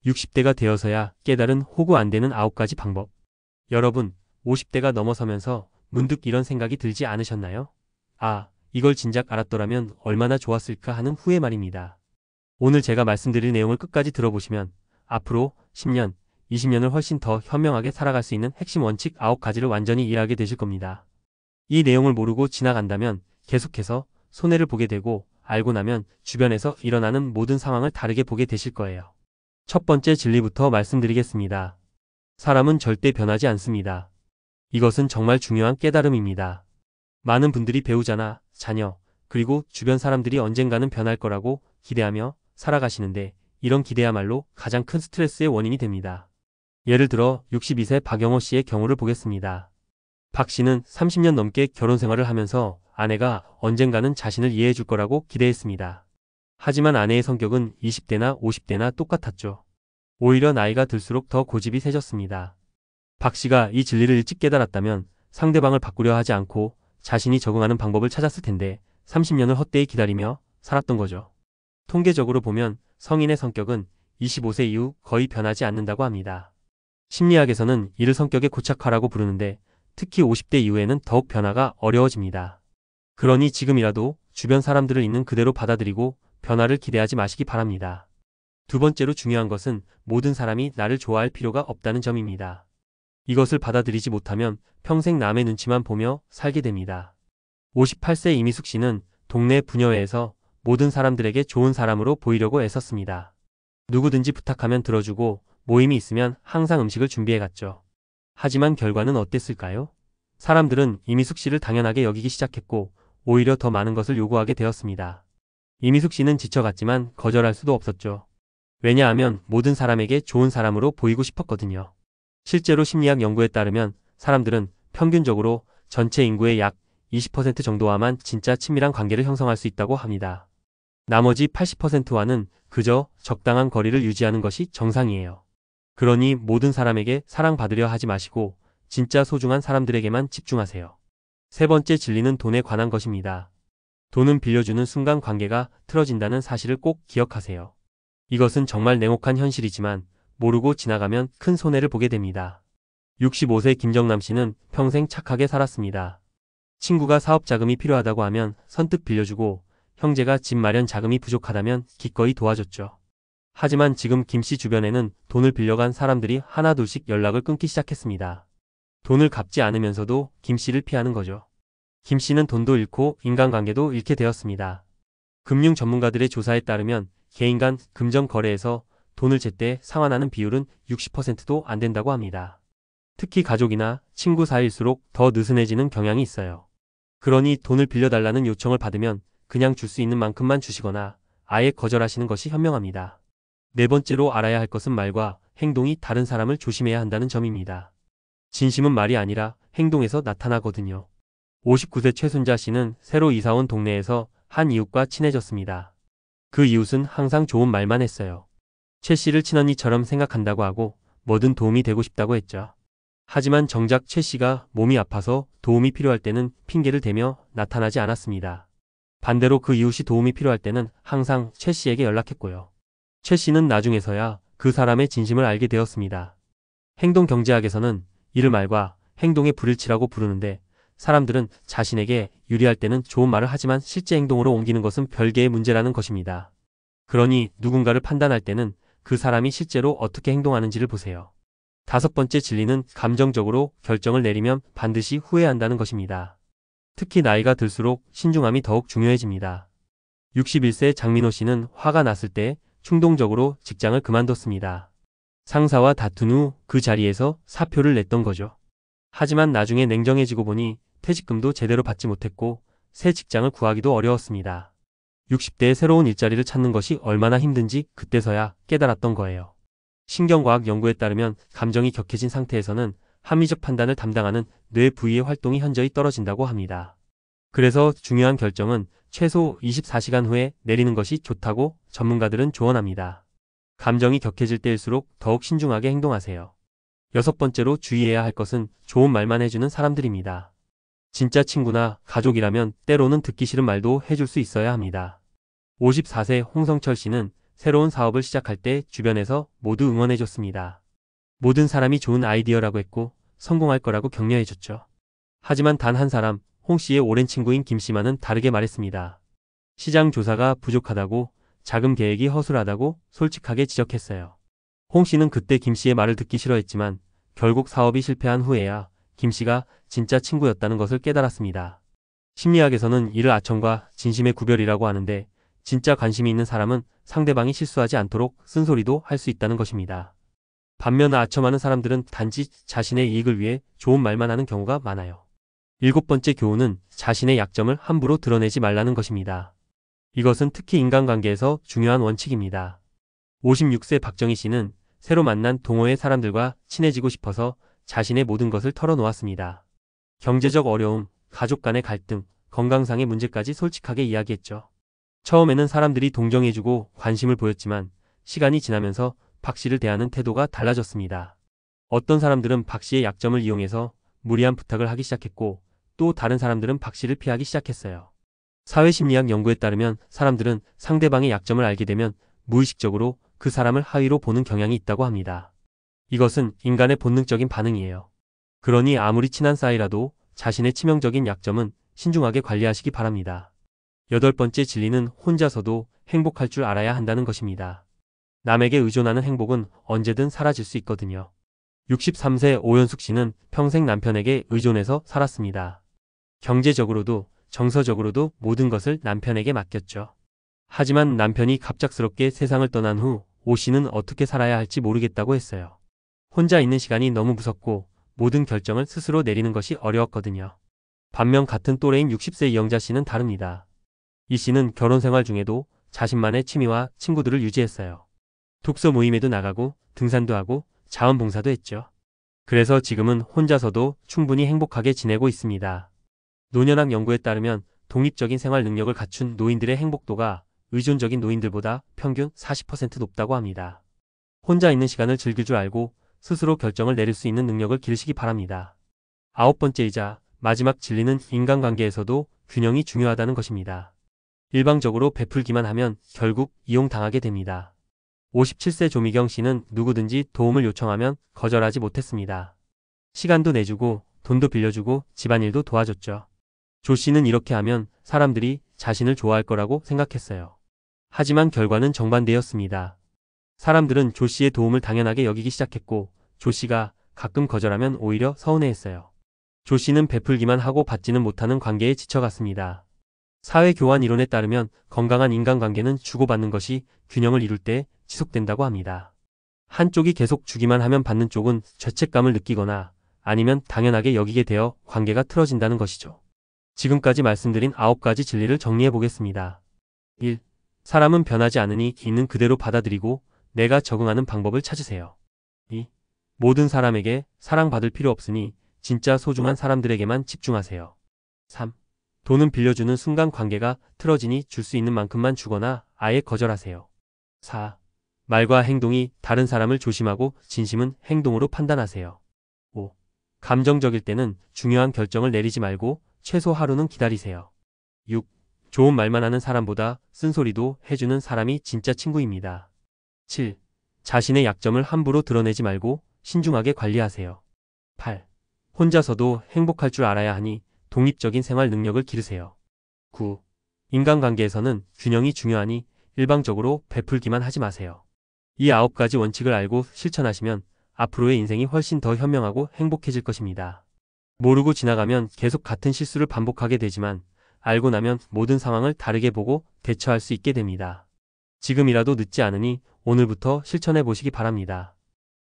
60대가 되어서야 깨달은 호구 안 되는 9가지 방법. 여러분, 50대가 넘어서면서 문득 이런 생각이 들지 않으셨나요? 아, 이걸 진작 알았더라면 얼마나 좋았을까 하는 후회 말입니다. 오늘 제가 말씀드릴 내용을 끝까지 들어보시면 앞으로 10년, 20년을 훨씬 더 현명하게 살아갈 수 있는 핵심 원칙 9가지를 완전히 이해하게 되실 겁니다. 이 내용을 모르고 지나간다면 계속해서 손해를 보게 되고, 알고 나면 주변에서 일어나는 모든 상황을 다르게 보게 되실 거예요. 첫 번째 진리부터 말씀드리겠습니다. 사람은 절대 변하지 않습니다. 이것은 정말 중요한 깨달음입니다. 많은 분들이 배우자나 자녀, 그리고 주변 사람들이 언젠가는 변할 거라고 기대하며 살아가시는데, 이런 기대야말로 가장 큰 스트레스의 원인이 됩니다. 예를 들어 62세 박영호 씨의 경우를 보겠습니다. 박 씨는 30년 넘게 결혼 생활을 하면서 아내가 언젠가는 자신을 이해해 줄 거라고 기대했습니다. 하지만 아내의 성격은 20대나 50대나 똑같았죠. 오히려 나이가 들수록 더 고집이 세졌습니다. 박 씨가 이 진리를 일찍 깨달았다면 상대방을 바꾸려 하지 않고 자신이 적응하는 방법을 찾았을 텐데 30년을 헛되이 기다리며 살았던 거죠. 통계적으로 보면 성인의 성격은 25세 이후 거의 변하지 않는다고 합니다. 심리학에서는 이를 성격의 고착화라고 부르는데, 특히 50대 이후에는 더욱 변화가 어려워집니다. 그러니 지금이라도 주변 사람들을 있는 그대로 받아들이고 변화를 기대하지 마시기 바랍니다. 두 번째로 중요한 것은 모든 사람이 나를 좋아할 필요가 없다는 점입니다. 이것을 받아들이지 못하면 평생 남의 눈치만 보며 살게 됩니다. 58세 이미숙 씨는 동네 부녀회에서 모든 사람들에게 좋은 사람으로 보이려고 애썼습니다. 누구든지 부탁하면 들어주고 모임이 있으면 항상 음식을 준비해 갔죠. 하지만 결과는 어땠을까요? 사람들은 이미숙 씨를 당연하게 여기기 시작했고 오히려 더 많은 것을 요구하게 되었습니다. 이미숙 씨는 지쳐갔지만 거절할 수도 없었죠. 왜냐하면 모든 사람에게 좋은 사람으로 보이고 싶었거든요. 실제로 심리학 연구에 따르면 사람들은 평균적으로 전체 인구의 약 20% 정도와만 진짜 친밀한 관계를 형성할 수 있다고 합니다. 나머지 80%와는 그저 적당한 거리를 유지하는 것이 정상이에요. 그러니 모든 사람에게 사랑받으려 하지 마시고 진짜 소중한 사람들에게만 집중하세요. 세 번째 진리는 돈에 관한 것입니다. 돈은 빌려주는 순간 관계가 틀어진다는 사실을 꼭 기억하세요. 이것은 정말 냉혹한 현실이지만 모르고 지나가면 큰 손해를 보게 됩니다. 65세 김정남 씨는 평생 착하게 살았습니다. 친구가 사업 자금이 필요하다고 하면 선뜻 빌려주고, 형제가 집 마련 자금이 부족하다면 기꺼이 도와줬죠. 하지만 지금 김 씨 주변에는 돈을 빌려간 사람들이 하나둘씩 연락을 끊기 시작했습니다. 돈을 갚지 않으면서도 김 씨를 피하는 거죠. 김 씨는 돈도 잃고 인간관계도 잃게 되었습니다. 금융 전문가들의 조사에 따르면 개인 간 금전 거래에서 돈을 제때 상환하는 비율은 60%도 안 된다고 합니다. 특히 가족이나 친구 사이일수록 더 느슨해지는 경향이 있어요. 그러니 돈을 빌려달라는 요청을 받으면 그냥 줄 수 있는 만큼만 주시거나 아예 거절하시는 것이 현명합니다. 네 번째로 알아야 할 것은 말과 행동이 다른 사람을 조심해야 한다는 점입니다. 진심은 말이 아니라 행동에서 나타나거든요. 59세 최순자 씨는 새로 이사온 동네에서 한 이웃과 친해졌습니다. 그 이웃은 항상 좋은 말만 했어요. 최 씨를 친언니처럼 생각한다고 하고 뭐든 도움이 되고 싶다고 했죠. 하지만 정작 최 씨가 몸이 아파서 도움이 필요할 때는 핑계를 대며 나타나지 않았습니다. 반대로 그 이웃이 도움이 필요할 때는 항상 최 씨에게 연락했고요. 최 씨는 나중에서야 그 사람의 진심을 알게 되었습니다. 행동 경제학에서는 이를 말과 행동의 불일치라고 부르는데, 사람들은 자신에게 유리할 때는 좋은 말을 하지만 실제 행동으로 옮기는 것은 별개의 문제라는 것입니다. 그러니 누군가를 판단할 때는 그 사람이 실제로 어떻게 행동하는지를 보세요. 다섯 번째 진리는 감정적으로 결정을 내리면 반드시 후회한다는 것입니다. 특히 나이가 들수록 신중함이 더욱 중요해집니다. 61세 장민호 씨는 화가 났을 때 충동적으로 직장을 그만뒀습니다. 상사와 다툰 후 그 자리에서 사표를 냈던 거죠. 하지만 나중에 냉정해지고 보니 퇴직금도 제대로 받지 못했고 새 직장을 구하기도 어려웠습니다. 60대에 새로운 일자리를 찾는 것이 얼마나 힘든지 그때서야 깨달았던 거예요. 신경과학 연구에 따르면 감정이 격해진 상태에서는 합리적 판단을 담당하는 뇌 부위의 활동이 현저히 떨어진다고 합니다. 그래서 중요한 결정은 최소 24시간 후에 내리는 것이 좋다고 전문가들은 조언합니다. 감정이 격해질 때일수록 더욱 신중하게 행동하세요. 여섯 번째로 주의해야 할 것은 좋은 말만 해주는 사람들입니다. 진짜 친구나 가족이라면 때로는 듣기 싫은 말도 해줄 수 있어야 합니다. 54세 홍성철 씨는 새로운 사업을 시작할 때 주변에서 모두 응원해줬습니다. 모든 사람이 좋은 아이디어라고 했고 성공할 거라고 격려해줬죠. 하지만 단 한 사람, 홍 씨의 오랜 친구인 김 씨만은 다르게 말했습니다. 시장 조사가 부족하다고, 자금 계획이 허술하다고 솔직하게 지적했어요. 홍 씨는 그때 김 씨의 말을 듣기 싫어했지만 결국 사업이 실패한 후에야 김 씨가 진짜 친구였다는 것을 깨달았습니다. 심리학에서는 이를 아첨과 진심의 구별이라고 하는데 진짜 관심이 있는 사람은 상대방이 실수하지 않도록 쓴소리도 할 수 있다는 것입니다. 반면 아첨하는 사람들은 단지 자신의 이익을 위해 좋은 말만 하는 경우가 많아요. 7번째 교훈은 자신의 약점을 함부로 드러내지 말라는 것입니다. 이것은 특히 인간관계에서 중요한 원칙입니다. 56세 박정희 씨는 새로 만난 동호회 사람들과 친해지고 싶어서 자신의 모든 것을 털어놓았습니다. 경제적 어려움, 가족 간의 갈등, 건강상의 문제까지 솔직하게 이야기했죠. 처음에는 사람들이 동정해주고 관심을 보였지만 시간이 지나면서 박 씨를 대하는 태도가 달라졌습니다. 어떤 사람들은 박 씨의 약점을 이용해서 무리한 부탁을 하기 시작했고 또 다른 사람들은 박 씨를 피하기 시작했어요. 사회심리학 연구에 따르면 사람들은 상대방의 약점을 알게 되면 무의식적으로 그 사람을 하위로 보는 경향이 있다고 합니다. 이것은 인간의 본능적인 반응이에요. 그러니 아무리 친한 사이라도 자신의 치명적인 약점은 신중하게 관리하시기 바랍니다. 8번째 진리는 혼자서도 행복할 줄 알아야 한다는 것입니다. 남에게 의존하는 행복은 언제든 사라질 수 있거든요. 63세 오연숙 씨는 평생 남편에게 의존해서 살았습니다. 경제적으로도 정서적으로도 모든 것을 남편에게 맡겼죠. 하지만 남편이 갑작스럽게 세상을 떠난 후 오 씨는 어떻게 살아야 할지 모르겠다고 했어요. 혼자 있는 시간이 너무 무섭고 모든 결정을 스스로 내리는 것이 어려웠거든요. 반면 같은 또래인 60세 이영자 씨는 다릅니다. 이 씨는 결혼 생활 중에도 자신만의 취미와 친구들을 유지했어요. 독서 모임에도 나가고 등산도 하고 자원봉사도 했죠. 그래서 지금은 혼자서도 충분히 행복하게 지내고 있습니다. 노년학 연구에 따르면 독립적인 생활 능력을 갖춘 노인들의 행복도가 의존적인 노인들보다 평균 40% 높다고 합니다. 혼자 있는 시간을 즐길 줄 알고 스스로 결정을 내릴 수 있는 능력을 기르시기 바랍니다. 9번째이자 마지막 진리는 인간관계에서도 균형이 중요하다는 것입니다. 일방적으로 베풀기만 하면 결국 이용당하게 됩니다. 57세 조미경 씨는 누구든지 도움을 요청하면 거절하지 못했습니다. 시간도 내주고 돈도 빌려주고 집안일도 도와줬죠. 조 씨는 이렇게 하면 사람들이 자신을 좋아할 거라고 생각했어요. 하지만 결과는 정반대였습니다. 사람들은 조 씨의 도움을 당연하게 여기기 시작했고 조 씨가 가끔 거절하면 오히려 서운해했어요. 조 씨는 베풀기만 하고 받지는 못하는 관계에 지쳐갔습니다. 사회교환 이론에 따르면 건강한 인간관계는 주고받는 것이 균형을 이룰 때 지속된다고 합니다. 한쪽이 계속 주기만 하면 받는 쪽은 죄책감을 느끼거나 아니면 당연하게 여기게 되어 관계가 틀어진다는 것이죠. 지금까지 말씀드린 9가지 진리를 정리해 보겠습니다. 1. 사람은 변하지 않으니 있는 그대로 받아들이고 내가 적응하는 방법을 찾으세요. 2. 모든 사람에게 사랑받을 필요 없으니 진짜 소중한 사람들에게만 집중하세요. 3. 돈은 빌려주는 순간 관계가 틀어지니 줄 수 있는 만큼만 주거나 아예 거절하세요. 4. 말과 행동이 다른 사람을 조심하고 진심은 행동으로 판단하세요. 5. 감정적일 때는 중요한 결정을 내리지 말고 최소 하루는 기다리세요. 6. 좋은 말만 하는 사람보다 쓴소리도 해주는 사람이 진짜 친구입니다. 7. 자신의 약점을 함부로 드러내지 말고 신중하게 관리하세요. 8. 혼자서도 행복할 줄 알아야 하니 독립적인 생활 능력을 기르세요. 9. 인간관계에서는 균형이 중요하니 일방적으로 베풀기만 하지 마세요. 이 9가지 원칙을 알고 실천하시면 앞으로의 인생이 훨씬 더 현명하고 행복해질 것입니다. 모르고 지나가면 계속 같은 실수를 반복하게 되지만 알고 나면 모든 상황을 다르게 보고 대처할 수 있게 됩니다. 지금이라도 늦지 않으니 오늘부터 실천해 보시기 바랍니다.